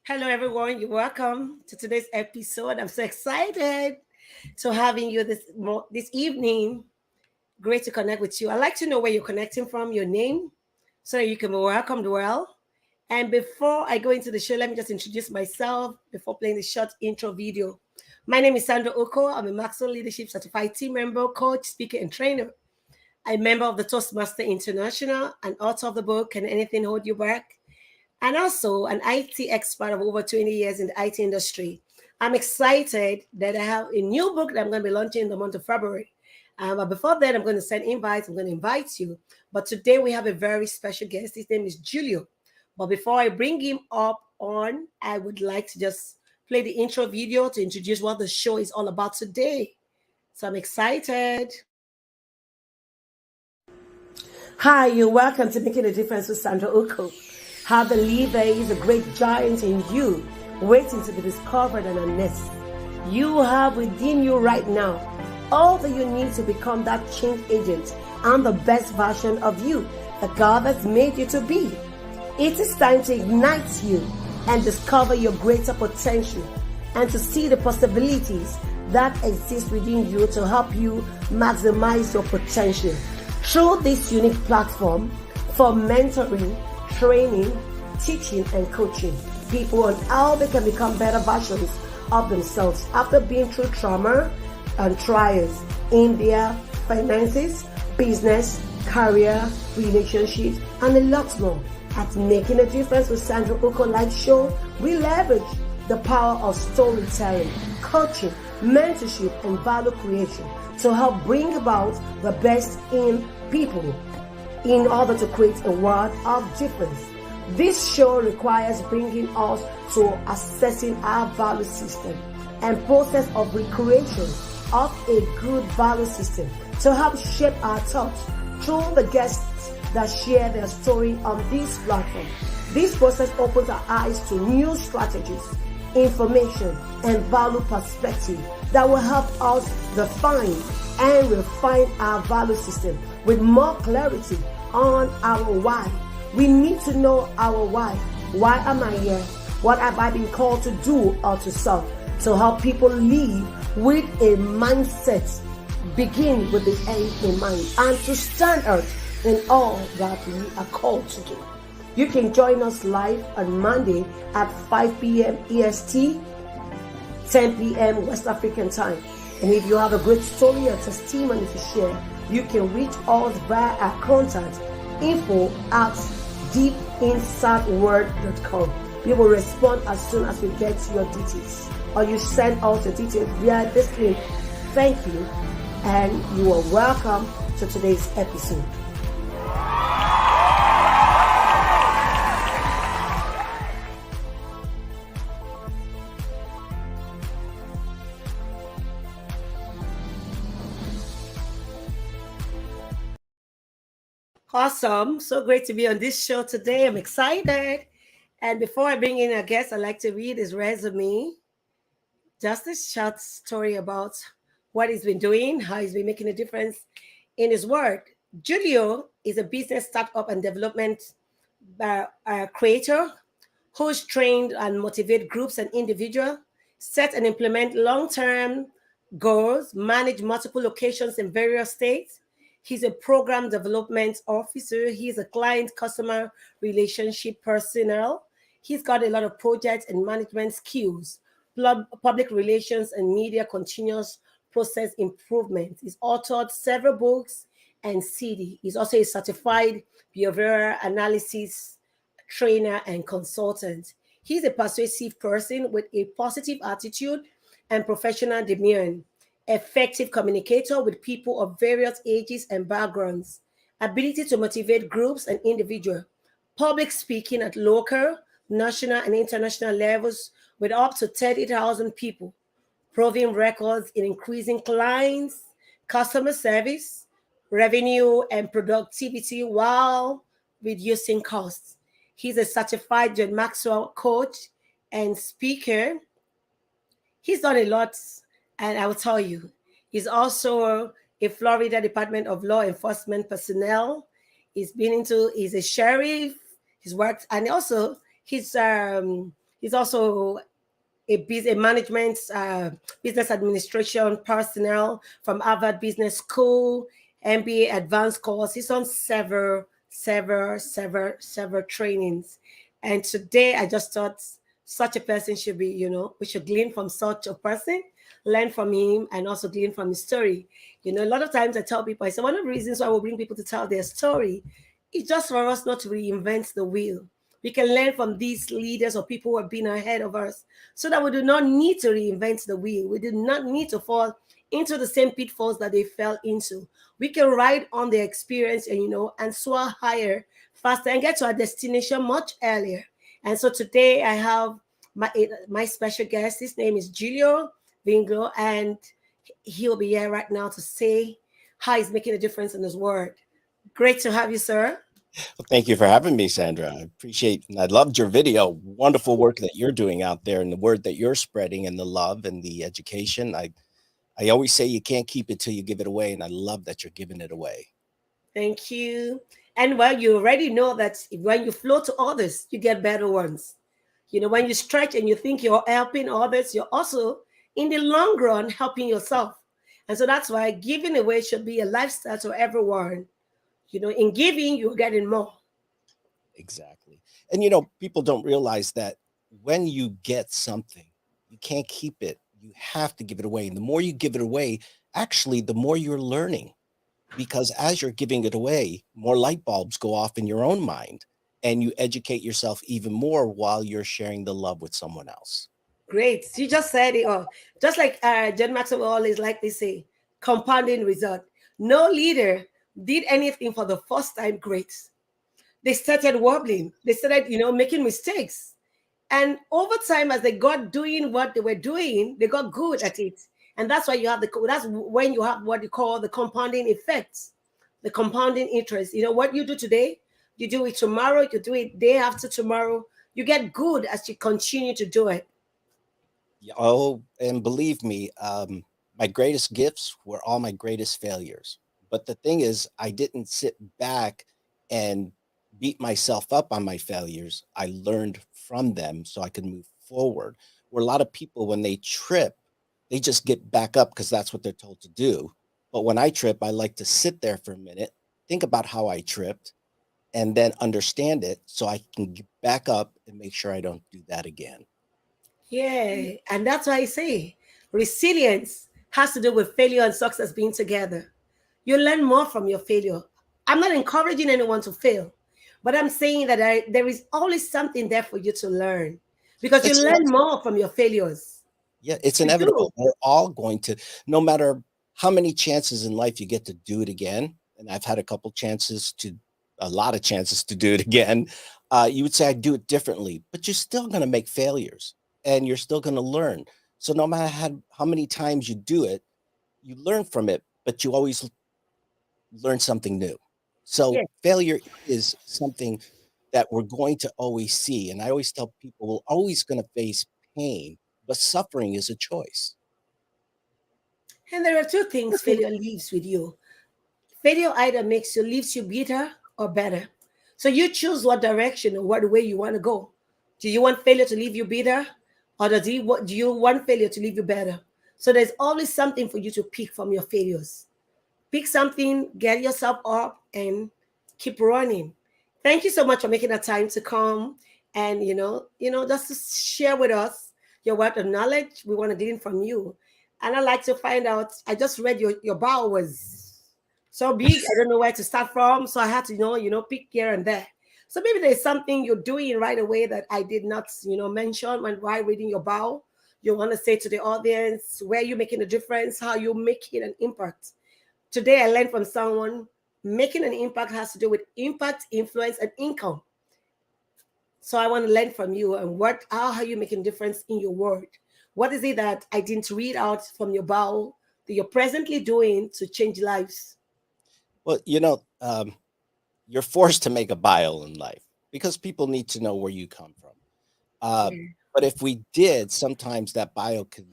Hello, everyone. You're welcome to today's episode. I'm so excited to having you this evening. Great to connect with you. I'd like to know where you're connecting from, your name, so you can be welcomed well. And before I go into the show, let me just introduce myself before playing the short intro video. My name is Sandra Ukoh. I'm a Maxwell Leadership Certified Team Member, Coach, Speaker, and Trainer. I'm a member of the Toastmaster International and author of the book, Can Anything Hold You Back? And also an IT expert of over 20 years in the IT industry. I'm excited that I have a new book that I'm going to be launching in the month of February. But before that, I'm going to send invites. I'm going to invite you. But today we have a very special guest. His name is Giulio. But before I bring him up on, I would like to just play the intro video to introduce what the show is all about today. So I'm excited. Hi, you're welcome to Making a Difference with Sandra Ukoh. How believe there is a great giant in you waiting to be discovered and unearthed. You have within you right now all that you need to become that change agent and the best version of you that God has made you to be. It is time to ignite you and discover your greater potential and to see the possibilities that exist within you to help you maximize your potential. Through this unique platform for mentoring, training, teaching, and coaching people on how they can become better versions of themselves after being through trauma and trials in their finances, business, career, relationships, and a lot more. At Making a Difference with Sandra Ukoh Live Show, we leverage the power of storytelling, coaching, mentorship, and value creation to help bring about the best in people in order to create a world of difference. This show requires bringing us to assessing our value system and process of recreation of a good value system to help shape our thoughts through the guests that share their story on this platform. This process opens our eyes to new strategies, information, and value perspective that will help us define and refine our value system with more clarity on our why. We need to know our why. Why am I here? What have I been called to do or to serve? To help people live with a mindset, begin with the end in mind, and to stand out in all that we are called to do. You can join us live on Monday at 5 p.m. EST, 10 p.m. West African time. And if you have a great story or testimony to share, you can reach us via our contact info@deepinsightword.com. We will respond as soon as we get your details, or you send us your details via this link. Thank you, and you are welcome to today's episode. Awesome. So great to be on this show today. I'm excited. And before I bring in a guest, I'd like to read his resume. Just a short story about what he's been doing, how he's been making a difference in his work. Giulio is a business startup and development creator who's trained and motivate groups and individuals, set and implement long-term goals, manage multiple locations in various states. He's a program development officer. He's a client customer relationship personnel. He's got a lot of projects and management skills, public relations and media continuous process improvement. He's authored several books and CD. He's also a certified behavioral analysis trainer and consultant. He's a persuasive person with a positive attitude and professional demeanor, effective communicator with people of various ages and backgrounds, ability to motivate groups and individuals, public speaking at local, national, and international levels with up to 30,000 people, proving records in increasing clients, customer service, revenue, and productivity while reducing costs. He's a certified John Maxwell coach and speaker. He's done a lot, and I will tell you, he's also a Florida Department of Law Enforcement personnel. He's a sheriff. He's worked, and also he's He's also a management, business administration personnel from Harvard Business School, MBA advanced course. He's on several trainings. And today I just thought such a person should be, we should glean from such a person, learn from him, and also glean from his story. A lot of times I tell people, I say one of the reasons why we bring people to tell their story is just for us not to reinvent the wheel. We can learn from these leaders or people who have been ahead of us so that we do not need to reinvent the wheel. We do not need to fall into the same pitfalls that they fell into. We can ride on their experience and soar higher, faster, and get to our destination much earlier. And so today I have my special guest. His name is Giulio Veglio, and he'll be here right now to say how he's making a difference in his word. Great to have you, sir. Well, thank you for having me, Sandra. I appreciate and I loved your video. Wonderful work that you're doing out there and the word that you're spreading and the love and the education. I always say you can't keep it till you give it away, and I love that you're giving it away. Thank you. And well, you already know that when you flow to others, you get better ones. When you stretch and you think you're helping others, you're also, in the long run, helping yourself. And so that's why giving away should be a lifestyle to everyone. In giving, you're getting more. Exactly. And people don't realize that when you get something, you can't keep it. You have to give it away. And the more you give it away, actually, the more you're learning. Because as you're giving it away, more light bulbs go off in your own mind, and you educate yourself even more while you're sharing the love with someone else. Great. You just said it all. Just like John Maxwell always like to say, compounding result. No leader did anything for the first time great. They started wobbling. They started, making mistakes. And over time, as they got doing what they were doing, they got good at it. And that's why that's when you have what you call the compounding effects, the compounding interest. What you do today, you do it tomorrow, you do it day after tomorrow. You get good as you continue to do it. Yeah, oh, and believe me, my greatest gifts were all my greatest failures. But the thing is, I didn't sit back and beat myself up on my failures. I learned from them so I could move forward. Where a lot of people, when they trip, they just get back up because that's what they're told to do. But when I trip, I like to sit there for a minute, think about how I tripped, and then understand it so I can get back up and make sure I don't do that again. Yeah. And that's why I say resilience has to do with failure and success being together. You learn more from your failure. I'm not encouraging anyone to fail, but I'm saying that there is always something there for you to learn because you It's learn more from your failures. Yeah, it's You do. inevitable. We're all going to, no matter how many chances in life you get to do it again. And I've had a lot of chances to do it again. You would say I'd do it differently, but you're still going to make failures and you're still going to learn. So no matter how many times you do it, you learn from it, but you always learn something new. So Yeah. failure is something that we're going to always see. And I always tell people we're always going to face pain, but suffering is a choice. And there are two things failure leaves with you. Failure either leaves you bitter or better. So you choose what direction or what way you want to go. Do you want failure to leave you bitter, or do you want failure to leave you better? So there's always something for you to pick from your failures. Pick something, get yourself up, and keep running. Thank you so much for making the time to come and just to share with us your wealth of knowledge. We want to glean from you, and I'd like to find out. I just read your bio was so big. I don't know where to start from, so I had to pick here and there. So maybe there's something you're doing right away that I did not mention when while reading your bio. You want to say to the audience where you're making a difference, how you're making an impact. Today, I learned from someone making an impact has to do with impact, influence, and income. So I want to learn from you and how are you making a difference in your world? What is it that I didn't read out from your bio that you're presently doing to change lives? Well, you're forced to make a bio in life because people need to know where you come from. Uh, Yeah. but if we did, sometimes that bio could,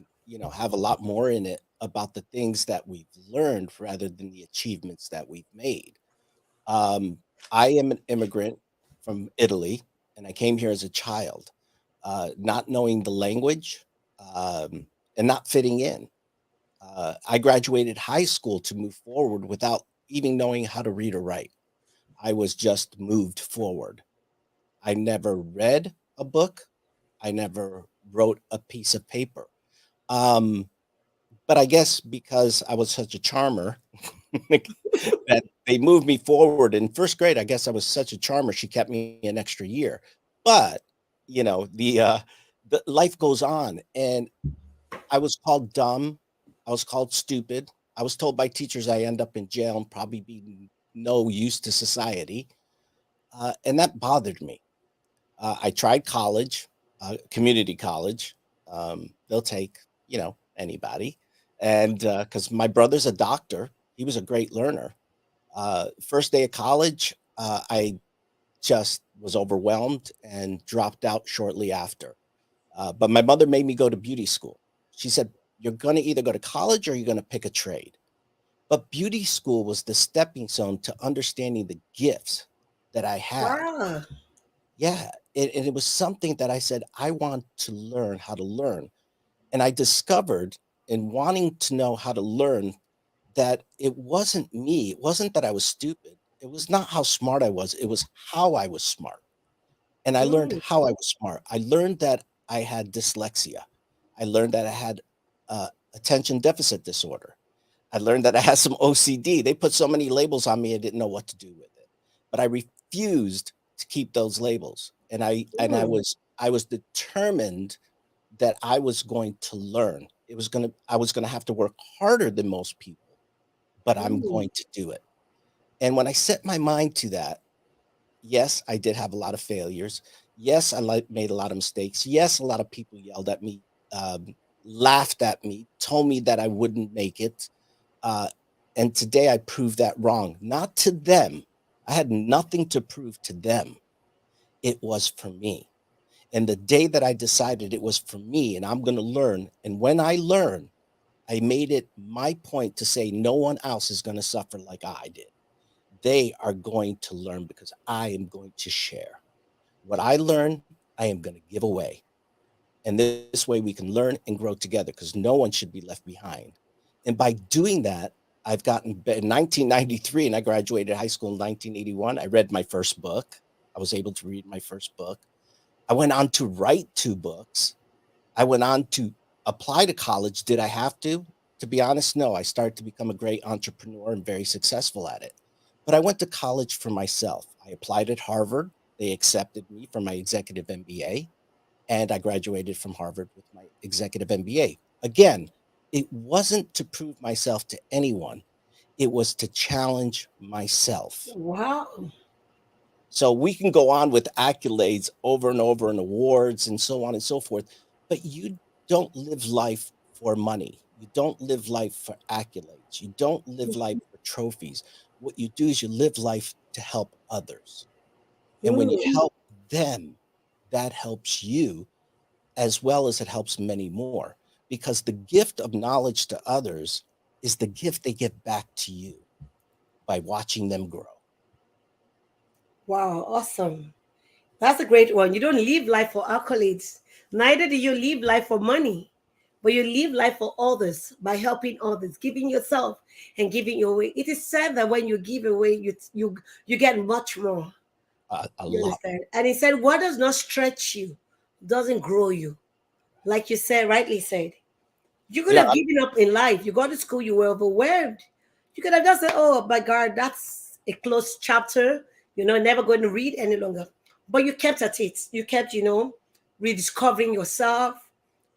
have a lot more in it about the things that we've learned rather than the achievements that we've made. Um, I am an immigrant from Italy, and I came here as a child. not knowing the language, and not fitting in. I graduated high school to move forward without even knowing how to read or write. I was just moved forward. I never read a book. I never wrote a piece of paper. Um, but I guess because I was such a charmer, that they moved me forward. In first grade, I guess I was such a charmer, she kept me an extra year. But, the life goes on, and I was called dumb. I was called stupid. I was told by teachers I end up in jail and probably be no use to society, and that bothered me. I tried college, community college. They'll take, anybody. And because my brother's a doctor, he was a great learner. First day of college, I just was overwhelmed and dropped out shortly after. But my mother made me go to beauty school. She said, "You're going to either go to college or you're going to pick a trade." But beauty school was the stepping stone to understanding the gifts that I had. Wow. Yeah. And it was something that I said, I want to learn how to learn. And I discovered in wanting to know how to learn that it wasn't me. It wasn't that I was stupid. It was not how smart I was. It was how I was smart. And I learned Mm, how I was smart. I learned that I had dyslexia. I learned that I had attention deficit disorder. I learned that I had some OCD. They put so many labels on me, I didn't know what to do with it. But I refused to keep those labels. mm, I was determined that I was going to learn. I was gonna have to work harder than most people, but I'm mm, going to do it. And when I set my mind to that, yes, I did have a lot of failures. Yes, made a lot of mistakes. Yes, a lot of people yelled at me, laughed at me, told me that I wouldn't make it. Uh, and today I proved that wrong, not to them. I had nothing to prove to them. It was for me. And the day that I decided it was for me and I'm going to learn, and when I learn, I made it my point to say no one else is going to suffer like I did. They are going to learn because I am going to share. What I learn, I am going to give away. And this way we can learn and grow together because no one should be left behind. And by doing that, I've gotten in 1993, and I graduated high school in 1981. I read my first book. I was able to read my first book. I went on to write two books. I went on to apply to college. Did I have to? To be honest, no. I started to become a great entrepreneur and very successful at it. But I went to college for myself. I applied at Harvard. They accepted me for my executive MBA, and I graduated from Harvard with my executive MBA. Again, it wasn't to prove myself to anyone, it was to challenge myself. wow. So we can go on with accolades over and over and awards and so on and so forth, but you don't live life for money. You don't live life for accolades. You don't live life for trophies. What you do is you live life to help others. And when you Mm, help them, that helps you as well as it helps many more because the gift of knowledge to others is the gift they give back to you by watching them grow. wow. Awesome. That's a great one. You don't live life for accolades. Neither do you live life for money, but you live life for others by helping others, giving yourself and giving away. It is said that when you give away, you get much more. A You lot understand? And he said, what does not stretch you doesn't grow you. Like you said, rightly said. You could more. have given up in life. You got to school, you were overwhelmed. You could have just said, oh my God, that's a closed chapter, never going to read any longer. But you kept at it. You kept, rediscovering yourself.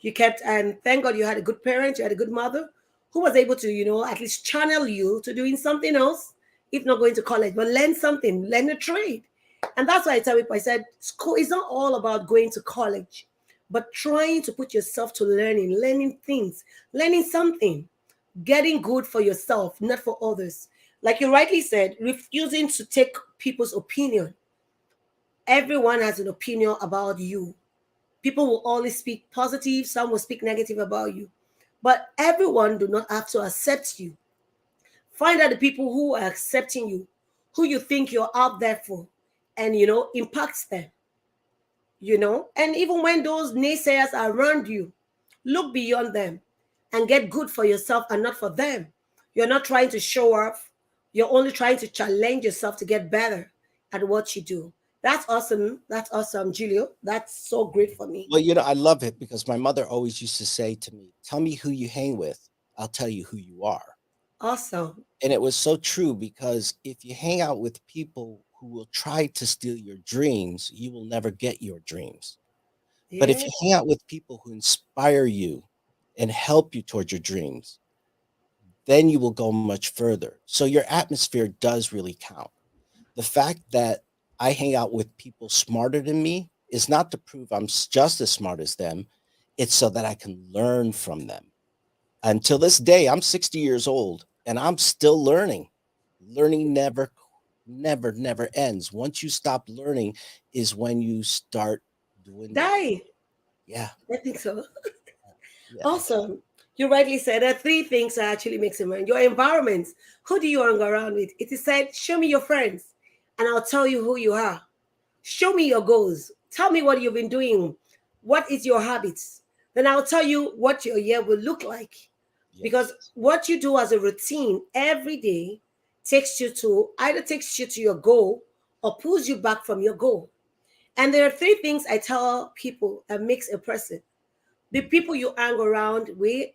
You kept, and thank God you had a good parent, you had a good mother who was able to, at least channel you to doing something else, if not going to college, but learn something, learn a trade. And that's why I tell people, I said, school is not all about going to college, but trying to put yourself to learning things, learning something, getting good for yourself, not for others. Like you rightly said, refusing to take people's opinion. Everyone has an opinion about you. People will always speak positive, some will speak negative about you. But everyone do not have to accept you. Find out the people who are accepting you, who you think you're out there for, and impact them. And even when those naysayers are around you, look beyond them and get good for yourself and not for them. You're not trying to show off, you're only trying to challenge yourself to get better at what you do. That's awesome. That's awesome, Giulio. That's so great for me. Well, I love it because my mother always used to say to me, "Tell me who you hang with, I'll tell you who you are." Awesome. And it was so true because if you hang out with people who will try to steal your dreams, you will never get your dreams. But if Yeah. you hang out with people who inspire you and help you toward your dreams, then you will go much further. So your atmosphere does really count. The fact that I hang out with people smarter than me is not to prove I'm just as smart as them. It's so that I can learn from them. Until this day, I'm 60 years old and I'm still learning. Learning never ends. Once you stop learning is when you start dwindling. Die. Yeah. I think so. Yeah. Awesome. You rightly said there are three things that actually makes a man. Your environment. Who do you hang around with? It is said, show me your friends and I'll tell you who you are. Show me your goals. Tell me what you've been doing. What is your habits? Then I'll tell you what your year will look like. Because Yes. what you do as a routine every day takes you to your goal or pulls you back from your goal. And there are three things I tell people that makes a person: the people you hang around with,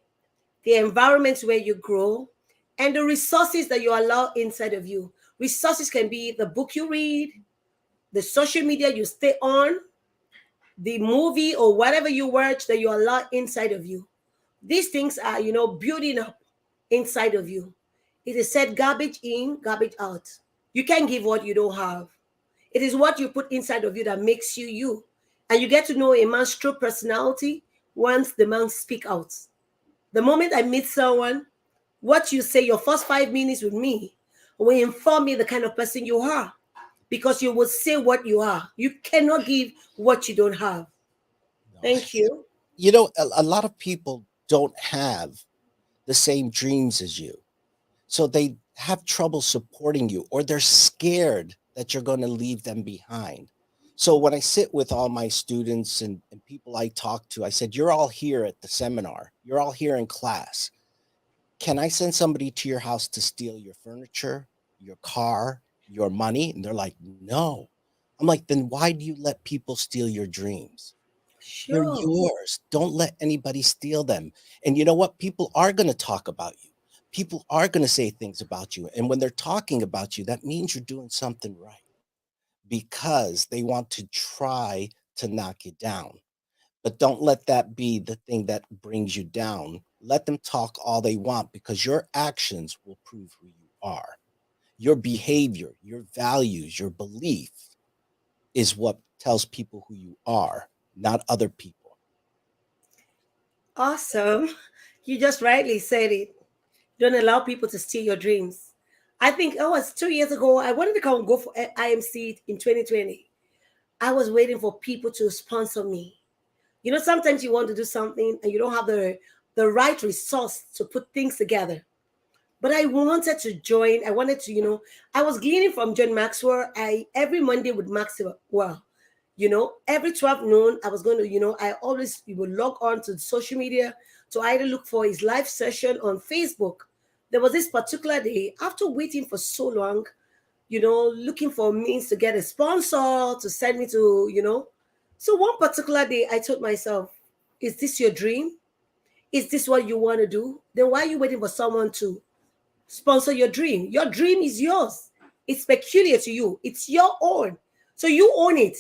the environment where you grow, and the resources that you allow inside of you. Resources can be the book you read, the social media you stay on, the movie or whatever you watch that you allow inside of you. These things are, building up inside of you. It is said garbage in, garbage out. You can't give what you don't have. It is what you put inside of you that makes you you. And you get to know a man's true personality once the man speak out. The moment I meet someone, what you say, your first 5 minutes with me, will inform me the kind of person you are, because you will say what you are. You cannot give what you don't have. No. Thank you. A lot of people don't have the same dreams as you. So they have trouble supporting you or they're scared that you're going to leave them behind. So when I sit with all my students and people I talk to, I said, "You're all here at the seminar. You're all here in class. Can I send somebody to your house to steal your furniture, your car, your money?" And they're like, "No." I'm like, "Then why do you let people steal your dreams? They're Sure. yours. Don't let anybody steal them." And you know what? People are going to talk about you. People are going to say things about you. And when they're talking about you, that means you're doing something right because they want to try to knock you down. But don't let that be the thing that brings you down. Let them talk all they want because your actions will prove who you are. Your behavior, your values, your belief is what tells people who you are, not other people. Awesome. You just rightly said it. Don't allow people to steal your dreams. I think, oh, it's 2 years ago. I wanted to come and go for IMC in 2020. I was waiting for people to sponsor me. Sometimes you want to do something and you don't have the right resource to put things together. But I wanted to join. I wanted to, I was gleaning from John Maxwell. I every Monday with Maxwell. Well, every 12 noon, I was going to, I always would log on to social media to either look for his live session on Facebook. There was this particular day, after waiting for so long, looking for means to get a sponsor to send me to, So one particular day, I told myself, is this your dream? Is this what you want to do? Then why are you waiting for someone to sponsor your dream? Your dream is yours. It's peculiar to you. It's your own. So you own it.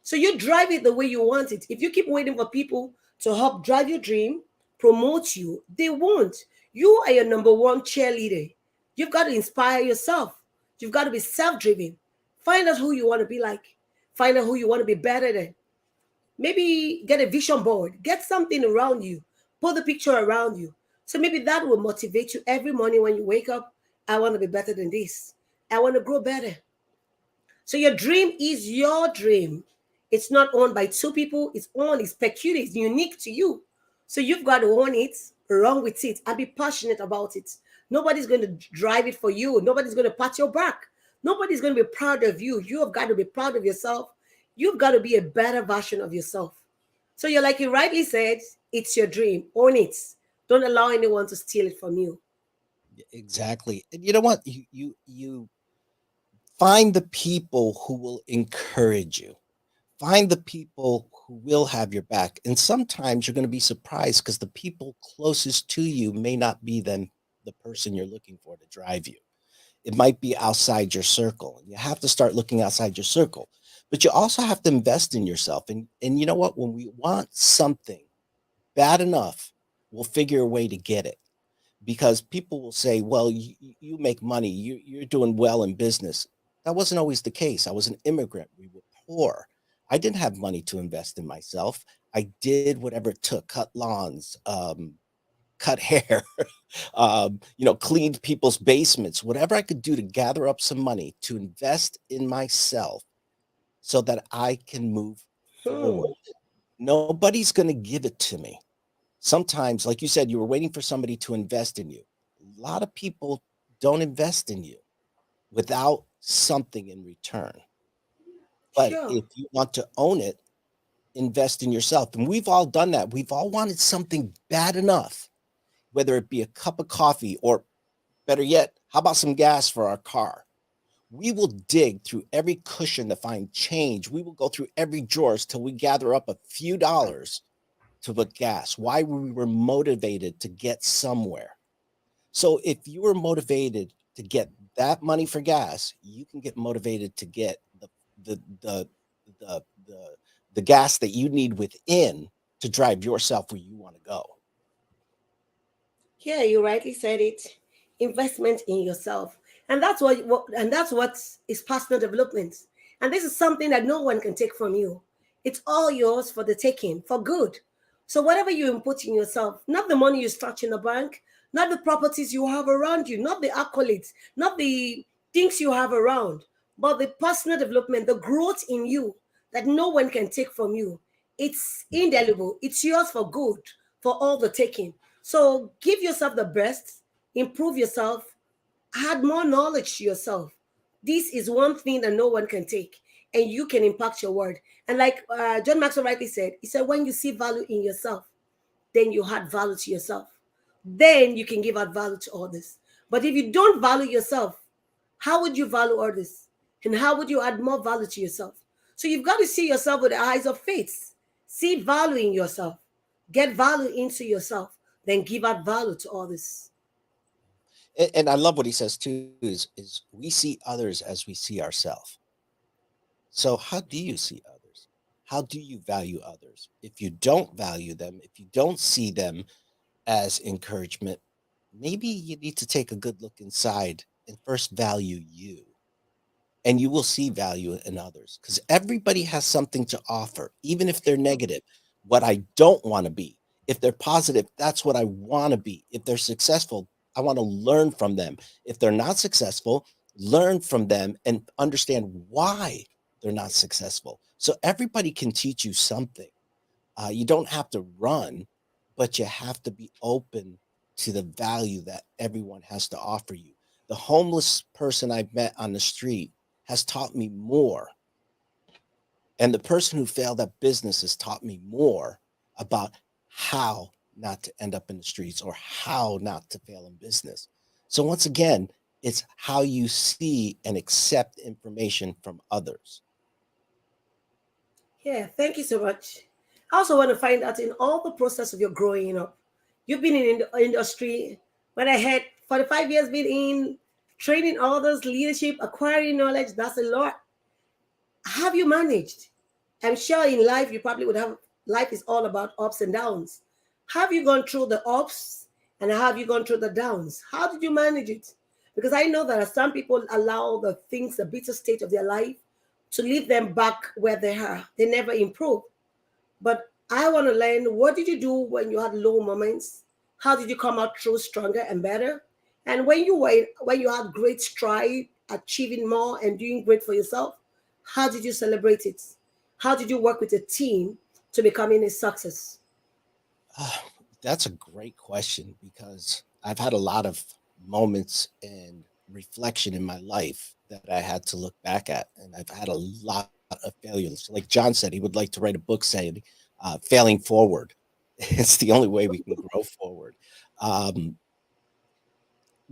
So you drive it the way you want it. If you keep waiting for people to help drive your dream, promote you, they won't. You are your number one cheerleader. You've got to inspire yourself. You've got to be self-driven. Find out who you want to be like. Find out who you want to be better than. Maybe get a vision board, get something around you, put the picture around you. So maybe that will motivate you every morning when you wake up. I want to be better than this. I want to grow better. So your dream is your dream. It's not owned by two people. It's peculiar, it's unique to you. So you've got to own it, run with it, and be passionate about it. Nobody's going to drive it for you. Nobody's going to pat your back. Nobody's going to be proud of you. You have got to be proud of yourself You've got to be a better version of yourself. So you're like you rightly said, it's your dream. Own it. Don't allow anyone to steal it from you. Exactly. And you know what? You find the people who will encourage you. Find the people who will have your back. And sometimes you're going to be surprised because the people closest to you may not be the person you're looking for to drive you. It might be outside your circle. You have to start looking outside your circle. But you also have to invest in yourself. And you know what? When we want something bad enough, we'll figure a way to get it. Because people will say, well, you make money, you're doing well in business. That wasn't always the case. I was an immigrant. We were poor. I didn't have money to invest in myself. I did whatever it took, cut lawns, cut hair, cleaned people's basements, whatever I could do to gather up some money to invest in myself so that I can move Hmm. forward. Nobody's going to give it to me. Sometimes, like you said, you were waiting for somebody to invest in you. A lot of people don't invest in you without something in return. But Sure. if you want to own it, invest in yourself. And we've all done that. We've all wanted something bad enough, whether it be a cup of coffee or better yet, how about some gas for our car? We will dig through every cushion to find change. We will go through every drawers till we gather up a few dollars to put gas. Why? We were motivated to get somewhere. So if you were motivated to get that money for gas, you can get motivated to get the the the the, the gas that you need within to drive yourself where you want to go. Yeah, you rightly said it. Investment in yourself. And that's what is personal development. And this is something that no one can take from you. It's all yours for the taking, for good. So whatever you input in yourself, not the money you stretch in the bank, not the properties you have around you, not the accolades, not the things you have around, but the personal development, the growth in you that no one can take from you. It's indelible. It's yours for good, for all the taking. So give yourself the best, improve yourself, add more knowledge to yourself. This is one thing that no one can take, and you can impact your world. And like John Maxwell rightly said, he said, when you see value in yourself, then you add value to yourself. Then you can give out value to others. But if you don't value yourself, how would you value others? And how would you add more value to yourself? So you've got to see yourself with the eyes of faith. See value in yourself. Get value into yourself. Then give out value to others. And I love what he says too is we see others as we see ourselves. So how do you see others? How do you value others? If you don't value them, if you don't see them as encouragement, maybe you need to take a good look inside and first value you. And you will see value in others because everybody has something to offer, even if they're negative. What I don't want to be. If they're positive, that's what I want to be. If they're successful, I want to learn from them. If they're not successful, learn from them and understand why they're not successful. So everybody can teach you something. You don't have to run, but you have to be open to the value that everyone has to offer you. The homeless person I've met on the street has taught me more. And the person who failed at business has taught me more about how not to end up in the streets or how not to fail in business. So, once again, it's how you see and accept information from others. Yeah, thank you so much. I also want to find out in all the process of your growing up, you've been in the industry, when I had 45 years been in training others, leadership, acquiring knowledge, that's a lot. Have you managed? I'm sure in life you probably would have, life is all about ups and downs. Have you gone through the ups and have you gone through the downs? How did you manage it? Because I know that some people allow the things, the bitter state of their life to leave them back where they are. They never improve. But I want to learn, what did you do when you had low moments? How did you come out through stronger and better? And when you had great stride, achieving more and doing great for yourself, how did you celebrate it? How did you work with a team to becoming a success? Ah, that's a great question because I've had a lot of moments and reflection in my life that I had to look back at, and I've had a lot of of failures. Like John said, he would like to write a book saying, failing forward. It's the only way we can grow forward. Um,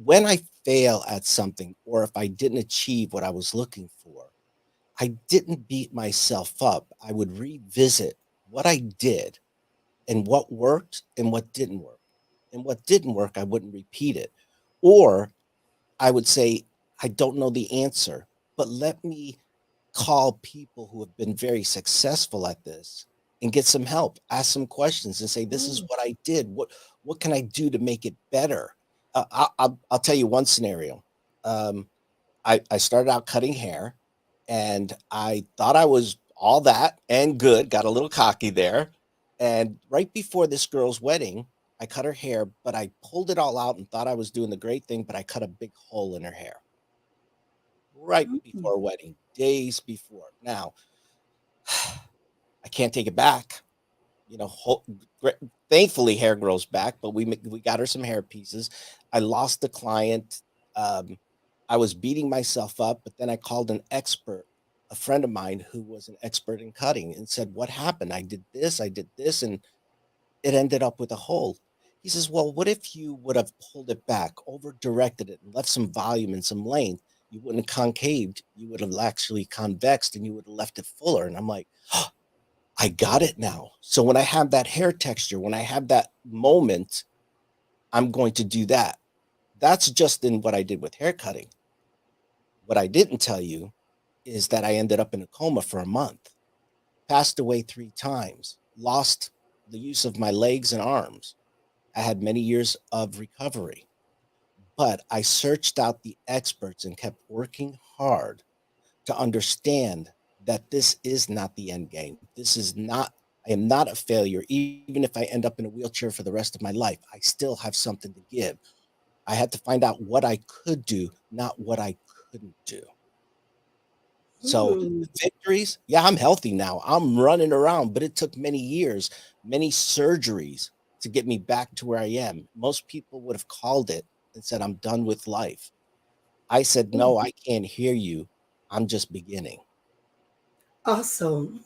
when I fail at something, or if I didn't achieve what I was looking for, I didn't beat myself up. I would revisit what I did and what worked and what didn't work. And what didn't work, I wouldn't repeat it. Or I would say, I don't know the answer, but let me call people who have been very successful at this and get some help, ask some questions and say, this is Mm, what I did. What can I do to make it better? I'll tell you one scenario. Um, I started out cutting hair and I thought I was all that and good, got a little cocky there. And right before this girl's wedding, I cut her hair, but I pulled it all out and thought I was doing the great thing, but I cut a big hole in her hair right mm. before a wedding, days before. Now, I can't take it back. You know, thankfully hair grows back, but we got her some hair pieces. I lost the client. Um, I was beating myself up, but then I called an expert, a friend of mine who was an expert in cutting, and said, "What happened? I did this, and it ended up with a hole." He says, "Well, what if you would have pulled it back, over directed it, and left some volume and some length? You wouldn't have concaved. You would have actually convexed, and you would have left it fuller." And I'm like, I got it now. So when I have that hair texture, when I have that moment, I'm going to do that. That's just in what I did with hair cutting. What I didn't tell you is that I ended up in a coma for a month, passed away 3 times, lost the use of my legs and arms. I had many years of recovery, but I searched out the experts and kept working hard to understand that this is not the end game. This is not, I am not a failure. Even if I end up in a wheelchair for the rest of my life, I still have something to give. I had to find out what I could do, not what I couldn't do. So Hmm. the victories, yeah, I'm healthy now. I'm running around, but it took many years, many surgeries to get me back to where I am. Most people would have called it and said, I'm done with life. I said, no, I can't hear you. I'm just beginning. Awesome.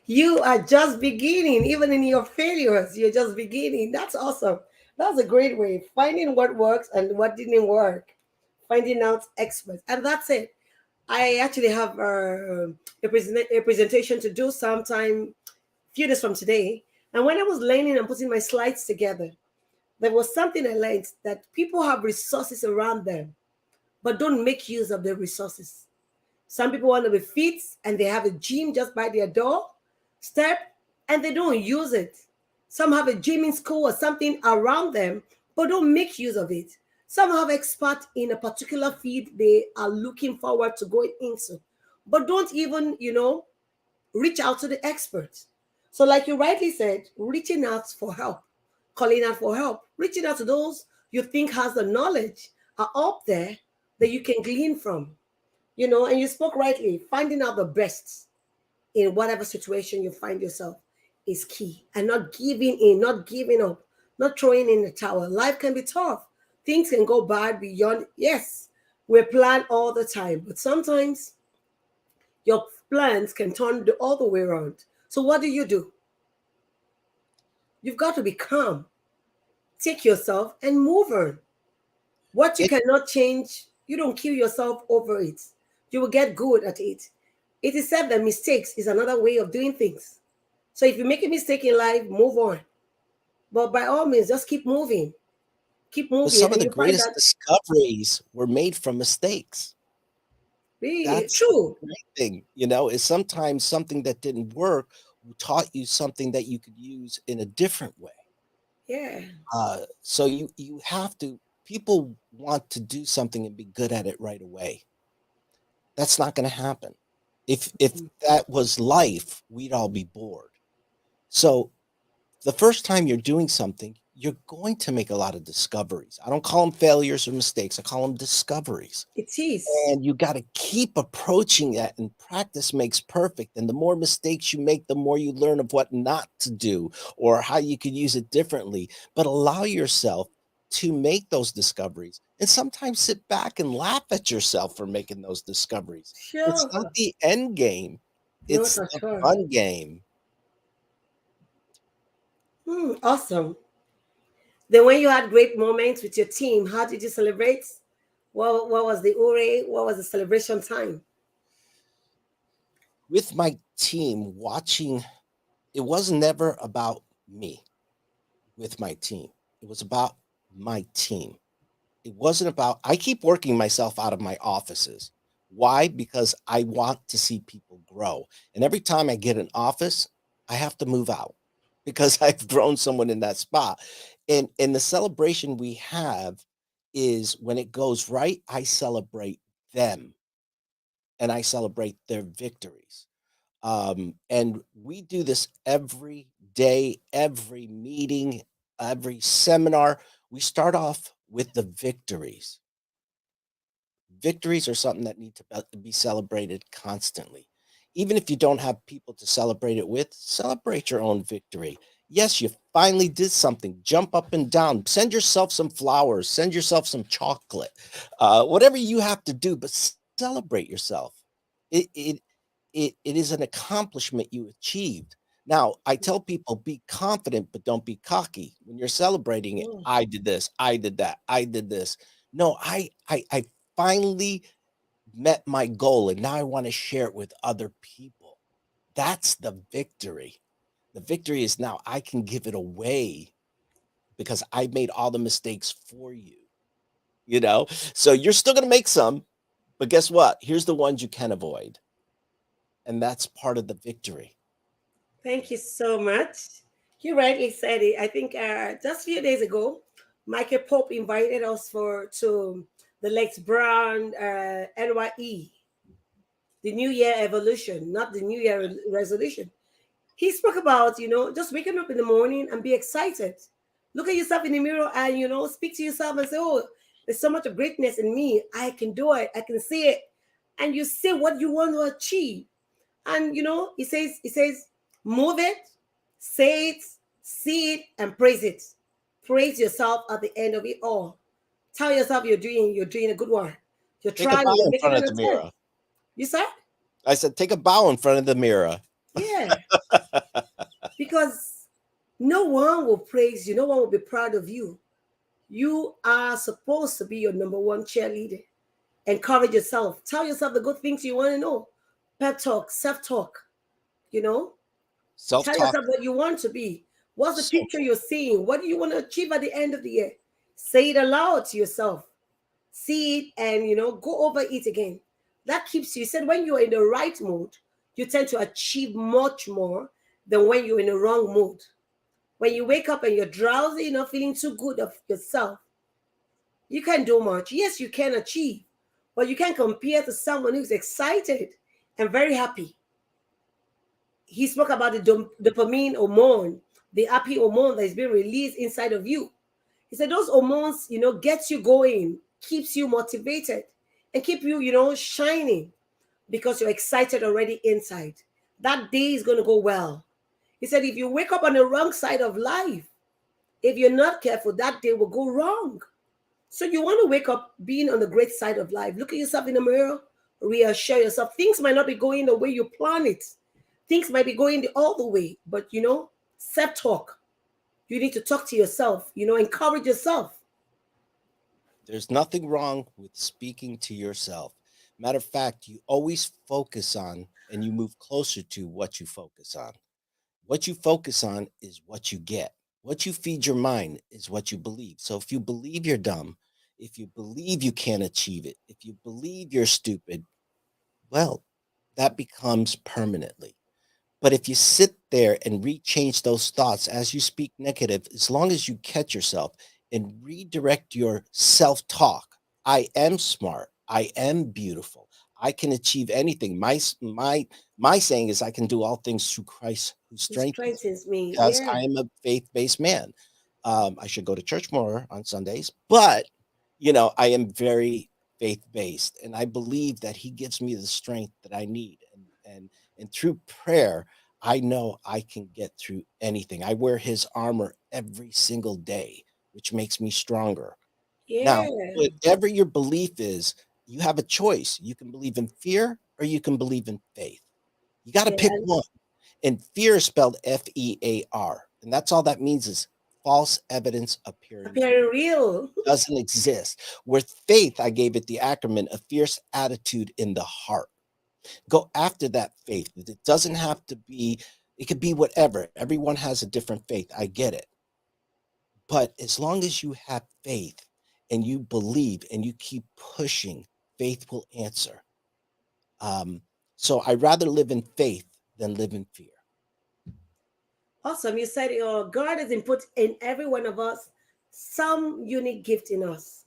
You are just beginning, even in your failures, you're just beginning. That's awesome. That's a great way. Finding what works and what didn't work, finding out experts. And that's it. I actually have a presentation to do sometime, few days from today. And when I was learning and putting my slides together, there was something I learned that people have resources around them, but don't make use of the resources. Some people want to be fit and they have a gym just by their door step and they don't use it. Some have a gym in school or something around them but don't make use of it. Some have expert in a particular field they are looking forward to going into but don't even, reach out to the experts. So like you rightly said, reaching out for help, calling out for help, reaching out to those you think has the knowledge are up there that you can glean from, and you spoke rightly. Finding out the best in whatever situation you find yourself is key, and not giving in, not giving up, not throwing in the towel. Life can be tough, things can go bad beyond. Yes, we plan all the time, but sometimes your plans can turn the other way around. So what do? You've got to be calm, take yourself and move on. What you It, cannot change, you don't kill yourself over it. You will get good at it. It is said that mistakes is another way of doing things. So if you make a mistake in life, move on. But by all means, just keep but moving, some of and the you find greatest that discoveries were made from mistakes. really That's the true. great thing, you know, is sometimes something that didn't work taught you something that you could use in a different way. Yeah. So you have to. People want to do something and be good at it right away. That's not going to happen. If that was life, we'd all be bored. So the first time you're doing something, you're going to make a lot of discoveries. I don't call them failures or mistakes. I call them discoveries. It is. And you got to keep approaching that, and practice makes perfect. And the more mistakes you make, the more you learn of what not to do or how you could use it differently. But allow yourself to make those discoveries and sometimes sit back and laugh at yourself for making those discoveries. It's Sure. not the end game, No, it's for the sure. fun game. Awesome. Then when you had great moments with your team, how did you celebrate? What was the ure? What was the celebration time? With my team watching, it was never about me with my team. It was about my team. It wasn't about, I keep working myself out of my offices. Why? Because I want to see people grow. And every time I get an office, I have to move out because I've grown someone in that spot. And the celebration we have is when it goes right, I celebrate them and I celebrate their victories. And we do this every day, every meeting, every seminar. We start off with the victories. Victories are something that need to be celebrated constantly. Even if you don't have people to celebrate it with, celebrate your own victory. Yes, you finally did something. Jump up and down. Send yourself some flowers. Send yourself some chocolate. Whatever you have to do, but celebrate yourself. It it it is an accomplishment you achieved. Now, I tell people be confident, but don't be cocky. When you're celebrating it, Mm, I did this, I did that, I did this. No, I finally met my goal and now I want to share it with other people. That's the victory. The victory is now I can give it away because I made all the mistakes for you, you know? So you're still going to make some, but guess what? Here's the ones you can avoid. And that's part of the victory. thank you so much. You rightly said it. I think just a few days ago, Michael Pope invited us for to the Lex Brown NYE, the New Year evolution, not the New Year resolution. He spoke about, just waking up in the morning and be excited. Look at yourself in the mirror and, speak to yourself and say, oh, there's so much of greatness in me. I can do it. I can see it. And you say what you want to achieve. And, he says, move it, say it, see it, and praise it. Praise yourself at the end of it all. Tell yourself you're doing a good one. You're Take a trying, bow you're in making front an of the attempt. mirror. You said? I said, take a bow in front of the mirror. Yeah. Because no one will praise you, no one will be proud of you. You are supposed to be your number one cheerleader. Encourage yourself. Tell yourself the good things you want to know. Pep talk, self talk, you know. Self Tell talk, yourself what you want to be. What's the so picture you're seeing? What do you want to achieve at the end of the year? Say it aloud to yourself. See it and, go over it again. That keeps you. He said when you're in the right mood, you tend to achieve much more than when you're in the wrong mood. When you wake up and you're drowsy, you're not feeling too good of yourself, you can't do much. Yes, you can achieve, but you can't compare to someone who's excited and very happy. He spoke about the dopamine hormone, the happy hormone that is being released inside of you. He said those hormones, gets you going, keeps you motivated, and keep you, shining because you're excited already inside. That day is going to go well. He said if you wake up on the wrong side of life, if you're not careful, that day will go wrong. So you want to wake up being on the great side of life. Look at yourself in the mirror, reassure yourself. Things might not be going the way you plan it. Things might be going all the way, but self-talk. You need to talk to yourself, encourage yourself. there's nothing wrong with speaking to yourself. Matter of fact, you always focus on and you move closer to what you focus on. What you focus on is what you get. What you feed your mind is what you believe. So if you believe you're dumb, if you believe you can't achieve it, if you believe you're stupid, well, that becomes permanently. But if you sit there and rechange those thoughts as you speak negative, as long as you catch yourself and redirect your self talk, I am smart. I am beautiful. I can achieve anything. My saying is I can do all things through Christ who It strengthens me strengthens me. because Yeah. I am a faith based man. I should go to church more on Sundays, but I am very faith based, and I believe that He gives me the strength that I need, and through prayer I know I can get through anything. I wear his armor every single day. which makes me stronger. Now, Yeah. whatever your belief is, you have a choice. You can believe in fear or you can believe in faith. You got to Yeah. pick one. And fear is spelled FEAR. And that's all that means is false evidence appearing real. Appearing real. Doesn't exist. With faith, I gave it the acronym, a fierce attitude in the heart. Go after that faith. It doesn't have to be, it could be whatever. Everyone has a different faith. I get it. But as long as you have faith and you believe and you keep pushing, faith will answer. Um, so I'd rather live in faith than live in fear. Awesome. You said God has input in every one of us some unique gift in us.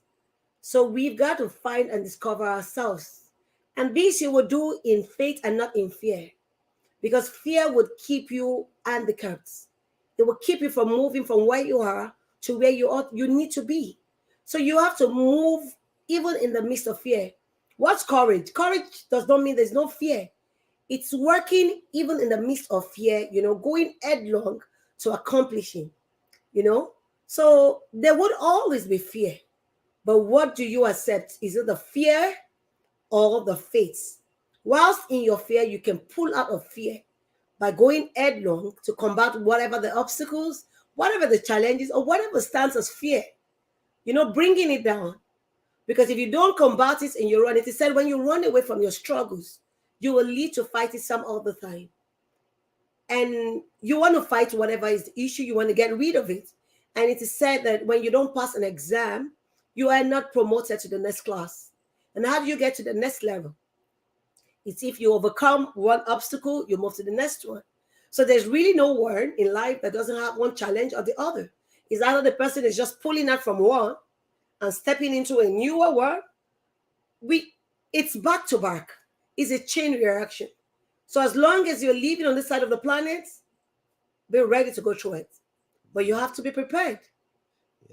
So we've got to find and discover ourselves. And this you will do in faith and not in fear. Because fear would keep you handicapped. It will keep you from moving from where you are to where you need to be. So you have to move even in the midst of fear. What's courage? Courage does not mean there's no fear. It's working even in the midst of fear, going headlong to accomplishing, you know. So there would always be fear. But what do you accept? Is it the fear or the faith? Whilst in your fear, you can pull out of fear by going headlong to combat whatever the obstacles, whatever the challenges, or whatever stands as fear, bringing it down. Because if you don't combat it and you run it, it said when you run away from your struggles, you will lead to fight it some other time. And you want to fight whatever is the issue, you want to get rid of it. And it is said that when you don't pass an exam, you are not promoted to the next class. And how do you get to the next level? It's if you overcome one obstacle, you move to the next one. So there's really no one in life that doesn't have one challenge or the other. It's either the person is just pulling out from one and stepping into a newer one. It's back to back. It's a chain reaction. So as long as you're living on this side of the planet, be ready to go through it. But you have to be prepared.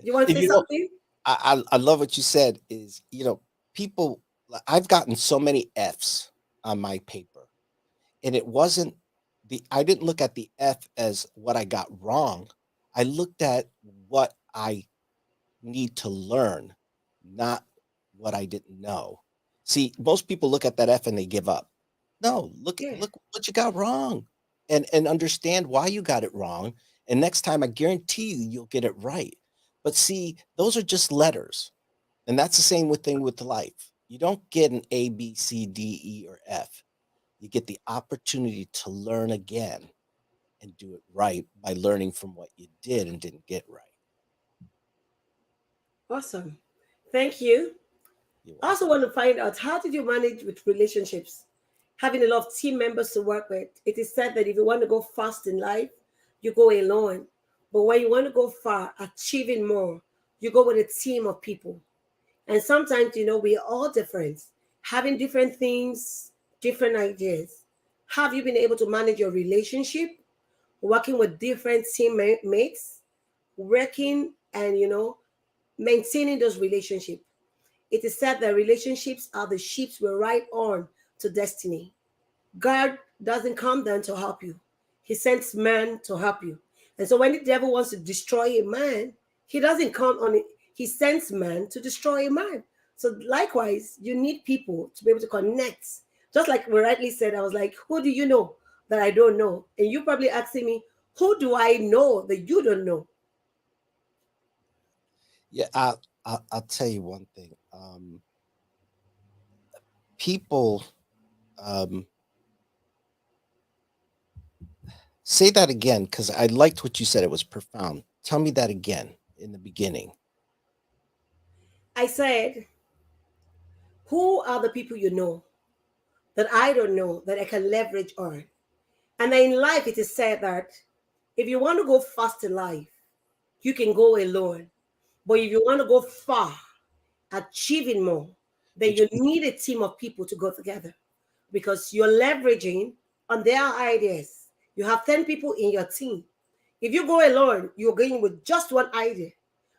You want to And say something? I love what you said is, people, I've gotten so many F's on my paper. And it wasn't I didn't look at the F as what I got wrong. I looked at what I need to learn, not what I didn't know. See, most people look at that F and they give up. No, Yeah. look what you got wrong, and understand why you got it wrong. And next time, I guarantee you'll get it right. But see, those are just letters, and that's the same thing with life. You don't get an A, B, C, D, E, or F. You get the opportunity to learn again and do it right by learning from what you did and didn't get right. Awesome. Thank you. You're I also welcome. want to find out, how did you manage with relationships? Having a lot of team members to work with. It is said that if you want to go fast in life, you go alone. But when you want to go far, achieving more, you go with a team of people. And sometimes, we are all different, having different things, different ideas. Have you been able to manage your relationship, working with different teammates, working and, maintaining those relationships? It is said that relationships are the ships we ride on to destiny. God doesn't come down to help you. He sends man to help you. And so when the devil wants to destroy a man, he doesn't come on it. He sends man to destroy a man. So likewise, you need people to be able to connect. Just like we rightly said, I was like, who do you know that I don't know? And you probably asking me, who do I know that you don't know? Yeah, I'll tell you one thing. People, um, say that again because I liked what you said. It was profound. Tell me that again in the beginning. I said, who are the people you know that I don't know that I can leverage on? And then in life, it is said that if you want to go fast in life, you can go alone. But if you want to go far, achieving more, then Which you need a team of people to go together because you're leveraging on their ideas. You have 10 people in your team. If you go alone, you're going with just one idea.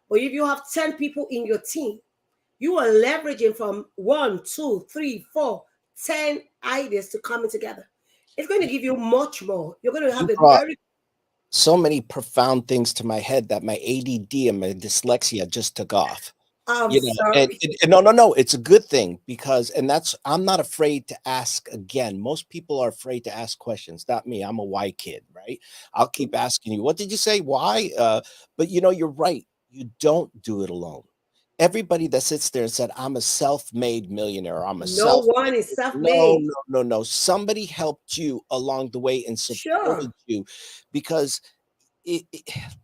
But if you have 10 people in your team, you are leveraging from one, two, three, four, 10 ideas to coming together. It's going to you, give you much more. You're going to you have a brought very so many profound things to my head that my ADD and my dyslexia just took off. I'm You know, and sorry. and no, no, no, it's a good thing because and that's I'm not afraid to ask again. Most people are afraid to ask questions, not me. I'm a why kid, right? I'll keep asking you, "What did you say? Why?" But you know, you're right. You don't do it alone. Everybody that sits there and said, "I'm a self-made millionaire," or, "I'm a No one self-made," is no, self-made. no, no, no. Somebody helped you along the way and Sure. supported you because it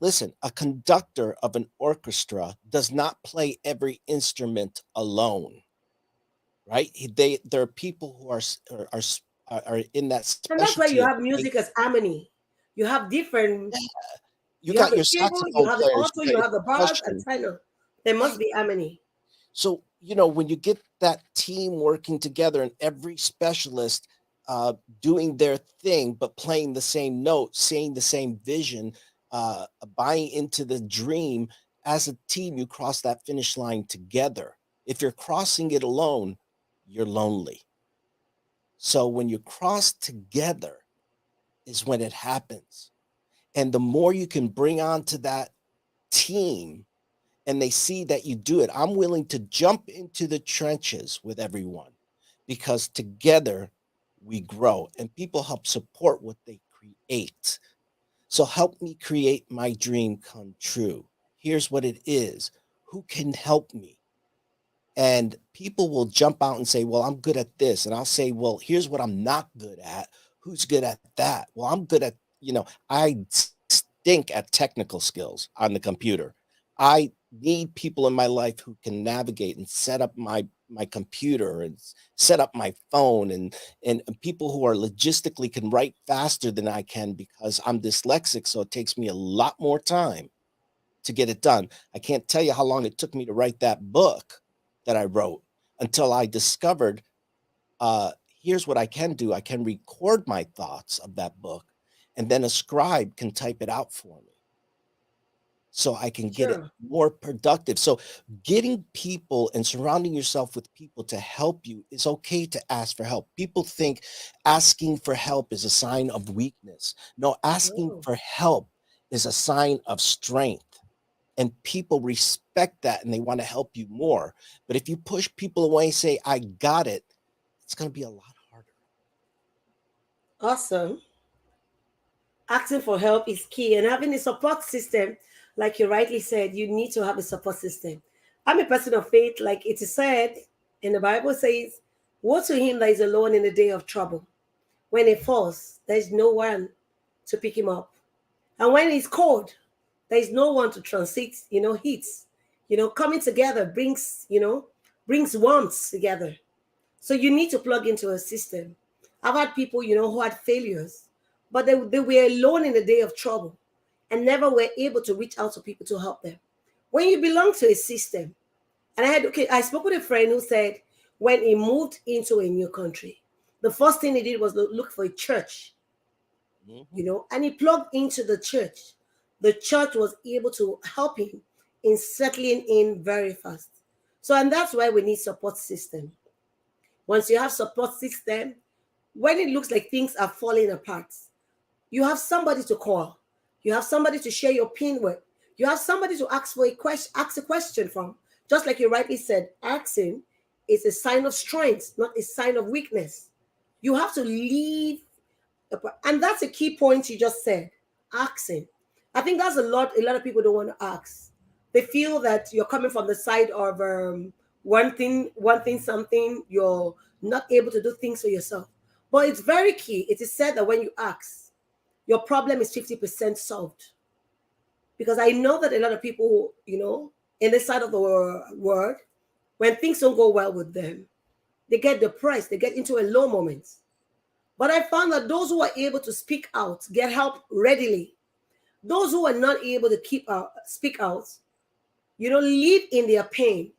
listen, a conductor of an orchestra does not play every instrument alone, right? There are people who are in that And that's why specialty you of have playing. music as harmony. You have different, You you have got the your treble, you saxophone have the players, you alto, got you your have the bass and percussion. tenor. There must be harmony. So, you know, when you get that team working together and every specialist uh, doing their thing, but playing the same note, seeing the same vision, buying into the dream, as a team, you cross that finish line together. If you're crossing it alone, you're lonely. So when you cross together is when it happens. And the more you can bring onto that team, and they see that you do it. I'm willing to jump into the trenches with everyone because together we grow and people help support what they create. So help me create my dream come true. Here's what it is. Who can help me? And people will jump out and say, "Well, I'm good at this." And I'll say, "Well, here's what I'm not good at. Who's good at that?" Well, I'm good at, I stink at technical skills on the computer. I need people in my life who can navigate and set up my computer and set up my phone and people who are logistically can write faster than I can because I'm dyslexic, so it takes me a lot more time to get it done. I can't tell you how long it took me to write that book that I wrote until I discovered here's what I can do. I can record my thoughts of that book, and then a scribe can type it out for me so I can get it Sure. more productive. So, getting people and surrounding yourself with people to help you is okay to ask for help. People think asking for help is a sign of weakness. No, asking Oh, for help is a sign of strength, and people respect that and they want to help you more. But if you push people away and say, "I got it," it's going to be a lot harder. awesome. Asking for help is key, and having a support system, like you rightly said, you need to have a support system. I'm a person of faith, like it is said in the Bible says, woe to him that is alone in the day of trouble. When he falls, there is no one to pick him up. And when he's cold, there is no one to transit, heat. Coming together brings warmth together. So you need to plug into a system. I've had people, who had failures, but they were alone in the day of trouble and never were able to reach out to people to help them. When you belong to a system, and I spoke with a friend who said when he moved into a new country, the first thing he did was look for a church, Mhm. and he plugged into the church. The church was able to help him in settling in very fast. So, and that's why we need support system. Once you have support system, when it looks like things are falling apart, you have somebody to call. You have somebody to share your pain with. You have somebody to ask a question from. Just like you rightly said, asking is a sign of strength, not a sign of weakness. You have to leave, and that's a key point you just said. Asking. I think that's a lot of people don't want to ask. They feel that you're coming from the side of one thing, something. You're not able to do things for yourself. But it's very key. It is said that when you ask, your problem is 50% solved. Because I know that a lot of people, in this side of the world, when things don't go well with them, they get depressed, they get into a low moment. But I found that those who are able to speak out get help readily. Those who are not able to speak out, live in their pain.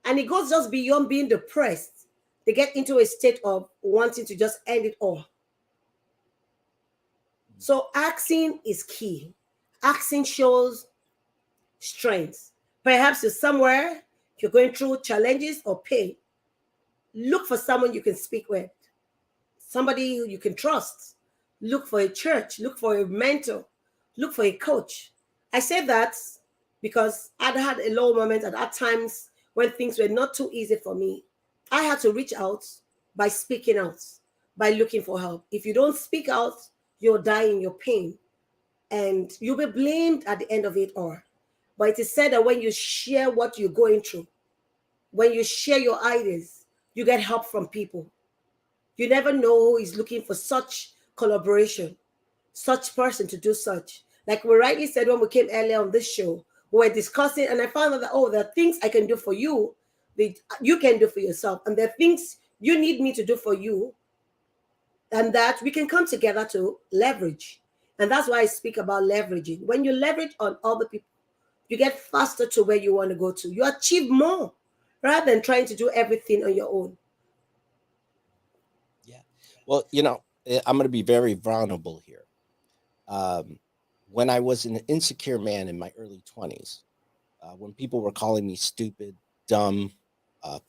And it goes just beyond being depressed. They get into a state of wanting to just end it all. So asking is key. Asking shows strengths. Perhaps you're somewhere, you're going through challenges or pain. Look for someone you can speak with, somebody who you can trust. Look for a church, look for a mentor, Look for a coach. I say that because I'd had a low moment and at times when things were not too easy for me. I had to reach out by speaking out, by looking for help. If you don't speak out, you'll die in your pain and you'll be blamed at the end of it all. But it is said that when you share what you're going through, when you share your ideas, you get help from people. You never know who is looking for such collaboration, such person to do such. Like we rightly said when we came earlier on this show, we were discussing, and I found out that there are things I can do for you that you can do for yourself, and there are things you need me to do for you, and that we can come together to leverage. And that's why I speak about leveraging. When you leverage on other people, you get faster to where you want to go to. You achieve more rather than trying to do everything on your own. Yeah. Well, I'm going to be very vulnerable here. Um, when I was an insecure man in my early 20s, when people were calling me stupid, dumb,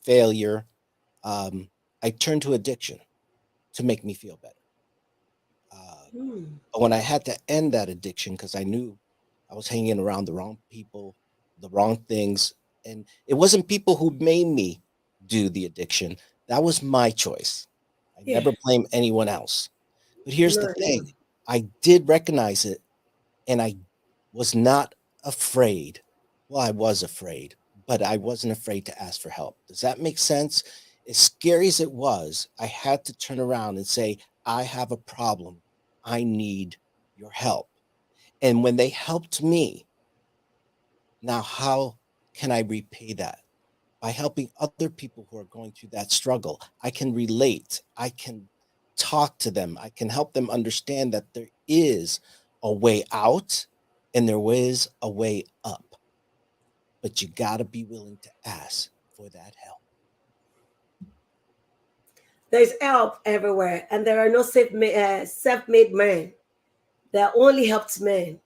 failure, um, I turned to addiction to make me feel better. Uh, Hmm. but when I had to end that addiction because I knew I was hanging around the wrong people, the wrong things, and it wasn't people who made me do the addiction. That was my choice. I Yeah. never blame anyone else. But here's No, the never. thing, I did recognize it and I was not afraid. Well, I was afraid, but I wasn't afraid to ask for help. Does that make sense? As scary as it was, I had to turn around and say, I have a problem. I need your help. And when they helped me, now how can I repay that? By helping other people who are going through that struggle. I can relate. I can talk to them. I can help them understand that there is a way out and there is a way up. But you got to be willing to ask for that help. There's help everywhere, and there are no self-made men. There are only helped men.